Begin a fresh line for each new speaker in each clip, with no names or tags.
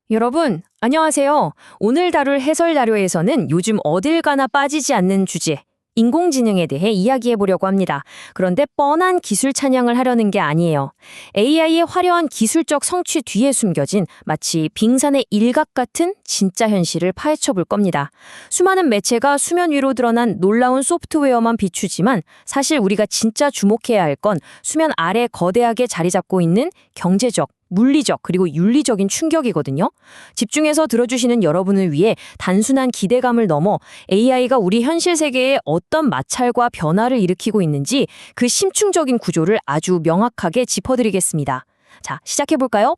여러분, 안녕하세요. 오늘 다룰 해설 자료에서는 요즘 어딜 가나 빠지지 않는 주제, 인공지능에 대해 이야기해 보려고 합니다. 그런데 뻔한 기술 찬양을 하려는 게 아니에요. AI의 화려한 기술적 성취 뒤에 숨겨진 마치 빙산의 일각 같은 진짜 현실을 파헤쳐 볼 겁니다. 수많은 매체가 수면 위로 드러난 놀라운 소프트웨어만 비추지만 사실 우리가 진짜 주목해야 할 건 수면 아래 거대하게 자리 잡고 있는 경제적, 물리적 그리고 윤리적인 충격이거든요. 집중해서 들어주시는 여러분을 위해 단순한 기대감을 넘어 AI가 우리 현실 세계에 어떤 마찰과 변화를 일으키고 있는지 그 심층적인 구조를 아주 명확하게 짚어드리겠습니다. 자, 시작해볼까요?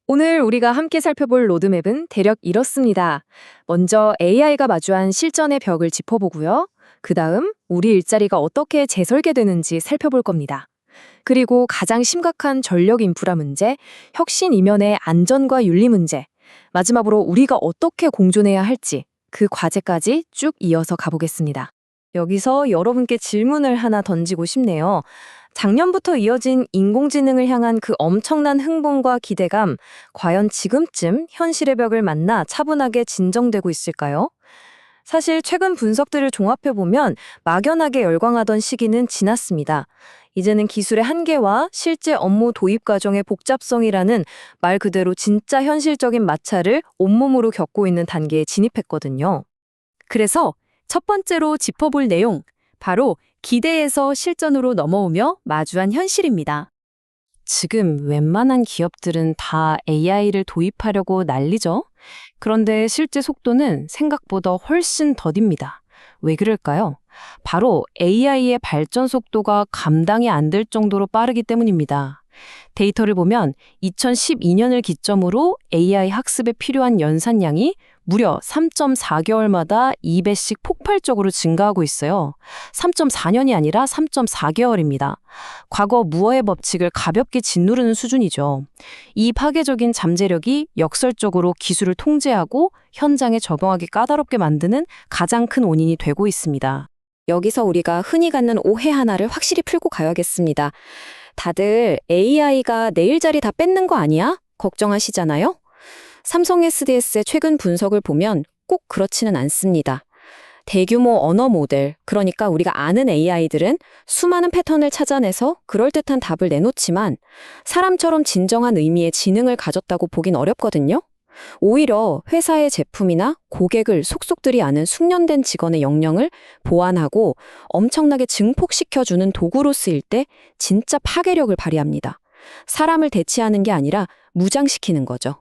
오늘 우리가 함께 살펴볼 로드맵은 대략 이렇습니다. 먼저 AI가 마주한 실전의 벽을 짚어보고요. 그 다음 우리 일자리가 어떻게 재설계되는지 살펴볼 겁니다. 그리고 가장 심각한 전력 인프라 문제, 혁신 이면의 안전과 윤리 문제, 마지막으로 우리가 어떻게 공존해야 할지 그 과제까지 쭉 이어서 가보겠습니다. 여기서 여러분께 질문을 하나 던지고 싶네요. 작년부터 이어진 인공지능을 향한 그 엄청난 흥분과 기대감, 과연 지금쯤 현실의 벽을 만나 차분하게 진정되고 있을까요? 사실 최근 분석들을 종합해보면 막연하게 열광하던 시기는 지났습니다. 이제는 기술의 한계와 실제 업무 도입 과정의 복잡성이라는 말 그대로 진짜 현실적인 마찰을 온몸으로 겪고 있는 단계에 진입했거든요. 그래서 첫 번째로 짚어볼 내용, 바로 기대에서 실전으로 넘어오며 마주한 현실입니다. 지금 웬만한 기업들은 다 AI를 도입하려고 난리죠? 그런데 실제 속도는 생각보다 훨씬 더딥니다. 왜 그럴까요? 바로 AI의 발전 속도가 감당이 안 될 정도로 빠르기 때문입니다. 데이터를 보면 2012년을 기점으로 AI 학습에 필요한 연산량이 무려 3.4개월마다 2배씩 폭발적으로 증가하고 있어요. 3.4년이 아니라 3.4개월입니다. 과거 무어의 법칙을 가볍게 짓누르는 수준이죠. 이 파괴적인 잠재력이 역설적으로 기술을 통제하고 현장에 적용하기 까다롭게 만드는 가장 큰 원인이 되고 있습니다. 여기서 우리가 흔히 갖는 오해 하나를 확실히 풀고 가야겠습니다. 다들 AI가 내 일자리 다 뺏는 거 아니야? 걱정하시잖아요? 삼성 SDS의 최근 분석을 보면 꼭 그렇지는 않습니다. 대규모 언어 모델, 그러니까 우리가 아는 AI들은 수많은 패턴을 찾아내서 그럴듯한 답을 내놓지만 사람처럼 진정한 의미의 지능을 가졌다고 보긴 어렵거든요. 오히려 회사의 제품이나 고객을 속속들이 아는 숙련된 직원의 역량을 보완하고 엄청나게 증폭시켜주는 도구로 쓰일 때 진짜 파괴력을 발휘합니다. 사람을 대체하는 게 아니라 무장시키는 거죠.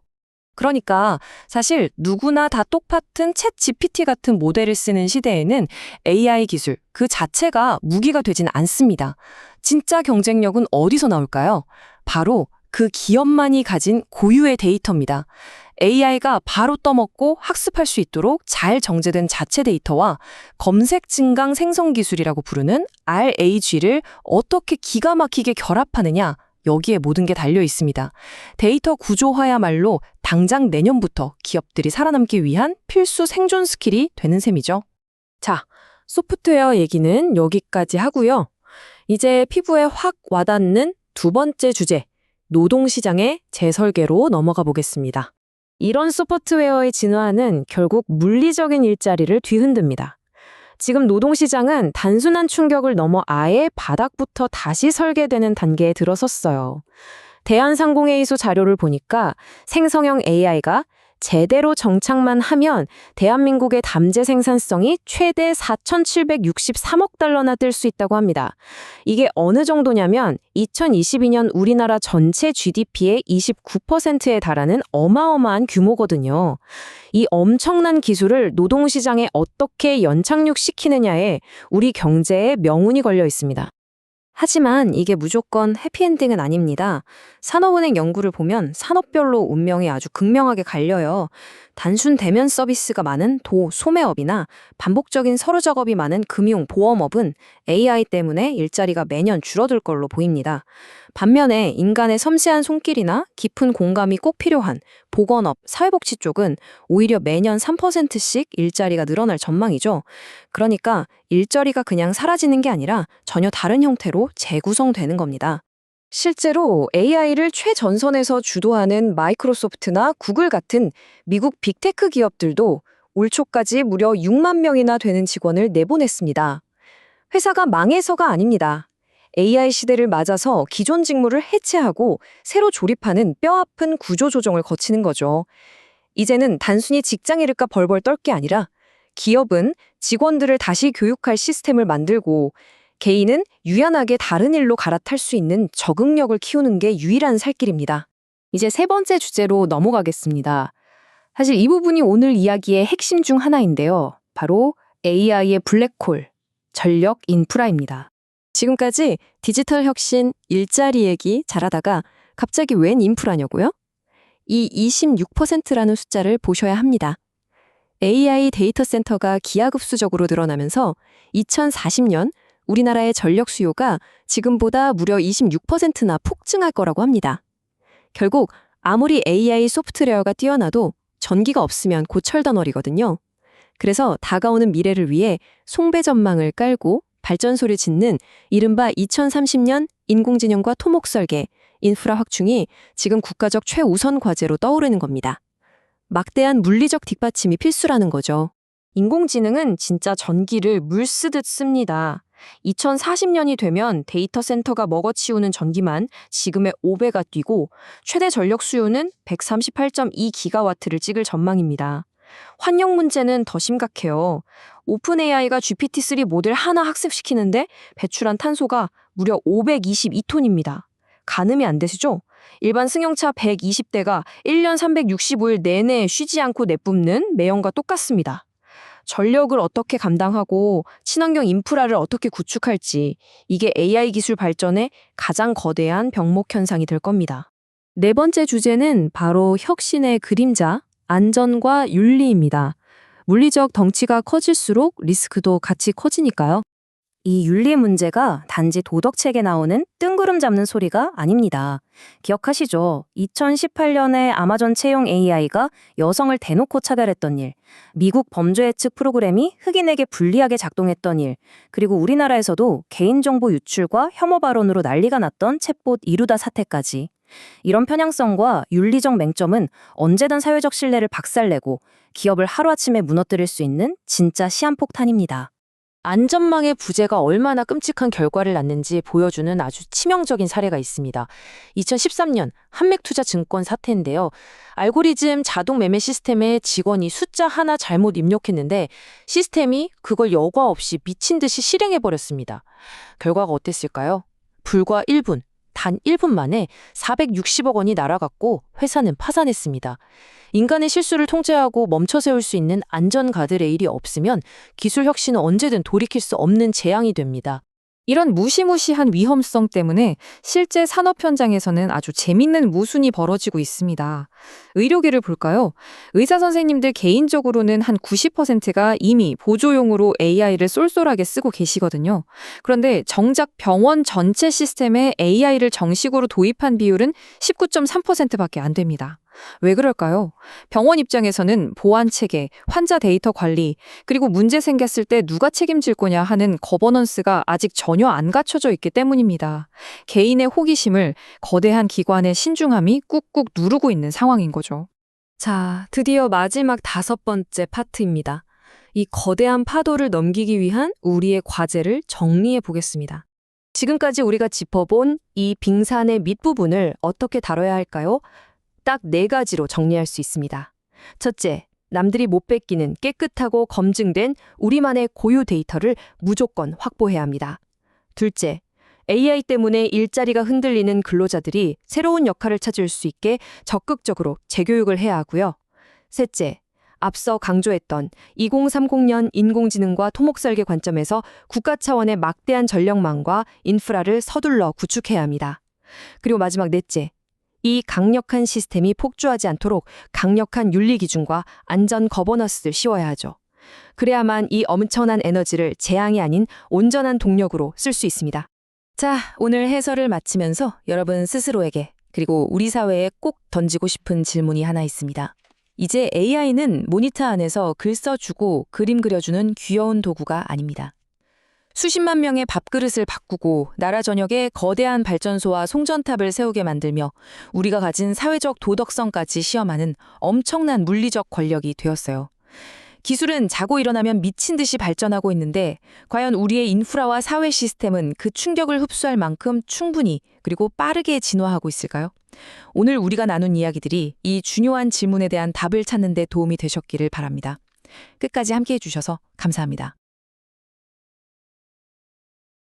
그러니까 사실 누구나 다 똑같은 챗 GPT 같은 모델을 쓰는 시대에는 AI 기술 그 자체가 무기가 되진 않습니다. 진짜 경쟁력은 어디서 나올까요? 바로 그 기업만이 가진 고유의 데이터입니다. AI가 바로 떠먹고 학습할 수 있도록 잘 정제된 자체 데이터와 검색 증강 생성 기술이라고 부르는 RAG를 어떻게 기가 막히게 결합하느냐, 여기에 모든 게 달려 있습니다. 데이터 구조화야말로 당장 내년부터 기업들이 살아남기 위한 필수 생존 스킬이 되는 셈이죠. 자, 소프트웨어 얘기는 여기까지 하고요. 이제 피부에 확 와닿는 두 번째 주제, 노동시장의 재설계로 넘어가 보겠습니다. 이런 소프트웨어의 진화는 결국 물리적인 일자리를 뒤흔듭니다. 지금 노동시장은 단순한 충격을 넘어 아예 바닥부터 다시 설계되는 단계에 들어섰어요. 대한상공회의소 자료를 보니까 생성형 AI가 제대로 정착만 하면 대한민국의 담재 생산성이 최대 4,763억 달러나 뜰 수 있다고 합니다. 이게 어느 정도냐면 2022년 우리나라 전체 GDP의 29%에 달하는 어마어마한 규모거든요. 이 엄청난 기술을 노동시장에 어떻게 연착륙시키느냐에 우리 경제에 명운이 걸려 있습니다. 하지만 이게 무조건 해피엔딩은 아닙니다. 산업은행 연구를 보면 산업별로 운명이 아주 극명하게 갈려요. 단순 대면 서비스가 많은 소매업이나 반복적인 서류 작업이 많은 금융, 보험업은 AI 때문에 일자리가 매년 줄어들 걸로 보입니다. 반면에 인간의 섬세한 손길이나 깊은 공감이 꼭 필요한 보건업, 사회복지 쪽은 오히려 매년 3%씩 일자리가 늘어날 전망이죠. 그러니까 일자리가 그냥 사라지는 게 아니라 전혀 다른 형태로 재구성되는 겁니다.
실제로 AI를 최전선에서 주도하는 마이크로소프트나 구글 같은 미국 빅테크 기업들도 올 초까지 무려 6만 명이나 되는 직원을 내보냈습니다. 회사가 망해서가 아닙니다. AI 시대를 맞아서 기존 직무를 해체하고 새로 조립하는 뼈아픈 구조조정을 거치는 거죠. 이제는 단순히 직장 잃을까 벌벌 떨 게 아니라 기업은 직원들을 다시 교육할 시스템을 만들고 개인은 유연하게 다른 일로 갈아탈 수 있는 적응력을 키우는 게 유일한 살 길입니다.
이제 세 번째 주제로 넘어가겠습니다. 사실 이 부분이 오늘 이야기의 핵심 중 하나인데요. 바로 AI의 블랙홀, 전력 인프라입니다.
지금까지 디지털 혁신, 일자리 얘기 잘하다가 갑자기 웬 인프라냐고요? 이 26%라는 숫자를 보셔야 합니다. AI 데이터 센터가 기하급수적으로 늘어나면서 2040년 우리나라의 전력 수요가 지금보다 무려 26%나 폭증할 거라고 합니다. 결국 아무리 AI 소프트웨어가 뛰어나도 전기가 없으면 곧 철덩어리거든요. 그래서 다가오는 미래를 위해 송배 전망을 깔고 발전소를 짓는 이른바 2030년 인공지능과 토목 설계, 인프라 확충이 지금 국가적 최우선 과제로 떠오르는 겁니다. 막대한 물리적 뒷받침이 필수라는 거죠.
인공지능은 진짜 전기를 물 쓰듯 씁니다. 2040년이 되면 데이터 센터가 먹어치우는 전기만 지금의 5배가 뛰고 최대 전력 수요는 138.2기가와트를 찍을 전망입니다. 환경 문제는 더 심각해요. 오픈 AI가 GPT-3 모델 하나 학습시키는데 배출한 탄소가 무려 522톤입니다. 가늠이 안 되시죠? 일반 승용차 120대가 1년 365일 내내 쉬지 않고 내뿜는 매연과 똑같습니다. 전력을 어떻게 감당하고 친환경 인프라를 어떻게 구축할지 이게 AI 기술 발전의 가장 거대한 병목 현상이 될 겁니다. 네 번째 주제는 바로 혁신의 그림자, 안전과 윤리입니다. 물리적 덩치가 커질수록 리스크도 같이 커지니까요. 이 윤리 문제가 단지 도덕책에 나오는 뜬구름 잡는 소리가 아닙니다. 기억하시죠? 2018년에 아마존 채용 AI가 여성을 대놓고 차별했던 일, 미국 범죄 예측 프로그램이 흑인에게 불리하게 작동했던 일, 그리고 우리나라에서도 개인정보 유출과 혐오 발언으로 난리가 났던 챗봇 이루다 사태까지. 이런 편향성과 윤리적 맹점은 언제든 사회적 신뢰를 박살내고 기업을 하루아침에 무너뜨릴 수 있는 진짜 시한폭탄입니다. 안전망의 부재가 얼마나 끔찍한 결과를 낳는지 보여주는 아주 치명적인 사례가 있습니다. 2013년 한맥투자증권 사태인데요. 알고리즘 자동 매매 시스템에 직원이 숫자 하나 잘못 입력했는데 시스템이 그걸 여과 없이 미친 듯이 실행해버렸습니다. 결과가 어땠을까요? 불과 1분, 단 1분 만에 460억 원이 날아갔고 회사는 파산했습니다. 인간의 실수를 통제하고 멈춰 세울 수 있는 안전 가드레일이 없으면 기술 혁신은 언제든 돌이킬 수 없는 재앙이 됩니다. 이런 무시무시한 위험성 때문에 실제 산업 현장에서는 아주 재밌는 모순이 벌어지고 있습니다. 의료계를 볼까요? 의사 선생님들 개인적으로는 한 90%가 이미 보조용으로 AI를 쏠쏠하게 쓰고 계시거든요. 그런데 정작 병원 전체 시스템에 AI를 정식으로 도입한 비율은 19.3%밖에 안 됩니다. 왜 그럴까요? 병원 입장에서는 보안 체계, 환자 데이터 관리, 그리고 문제 생겼을 때 누가 책임질 거냐 하는 거버넌스가 아직 전혀 안 갖춰져 있기 때문입니다. 개인의 호기심을 거대한 기관의 신중함이 꾹꾹 누르고 있는 상황인 거죠.
자, 드디어 마지막 5번째 파트입니다. 이 거대한 파도를 넘기기 위한 우리의 과제를 정리해 보겠습니다. 지금까지 우리가 짚어본 이 빙산의 밑부분을 어떻게 다뤄야 할까요? 딱 4가지로 정리할 수 있습니다. 첫째, 남들이 못 뺏기는 깨끗하고 검증된 우리만의 고유 데이터를 무조건 확보해야 합니다. 둘째, AI 때문에 일자리가 흔들리는 근로자들이 새로운 역할을 찾을 수 있게 적극적으로 재교육을 해야 하고요. 셋째, 앞서 강조했던 2030년 인공지능과 토목설계 관점에서 국가 차원의 막대한 전력망과 인프라를 서둘러 구축해야 합니다. 그리고 마지막 넷째, 이 강력한 시스템이 폭주하지 않도록 강력한 윤리 기준과 안전 거버넌스를 씌워야 하죠. 그래야만 이 엄청난 에너지를 재앙이 아닌 온전한 동력으로 쓸 수 있습니다. 자, 오늘 해설을 마치면서 여러분 스스로에게 그리고 우리 사회에 꼭 던지고 싶은 질문이 하나 있습니다. 이제 AI는 모니터 안에서 글 써주고 그림 그려주는 귀여운 도구가 아닙니다. 수십만 명의 밥그릇을 바꾸고 나라 전역에 거대한 발전소와 송전탑을 세우게 만들며 우리가 가진 사회적 도덕성까지 시험하는 엄청난 물리적 권력이 되었어요. 기술은 자고 일어나면 미친 듯이 발전하고 있는데 과연 우리의 인프라와 사회 시스템은 그 충격을 흡수할 만큼 충분히 그리고 빠르게 진화하고 있을까요? 오늘 우리가 나눈 이야기들이 이 중요한 질문에 대한 답을 찾는 데 도움이 되셨기를 바랍니다. 끝까지 함께해 주셔서 감사합니다.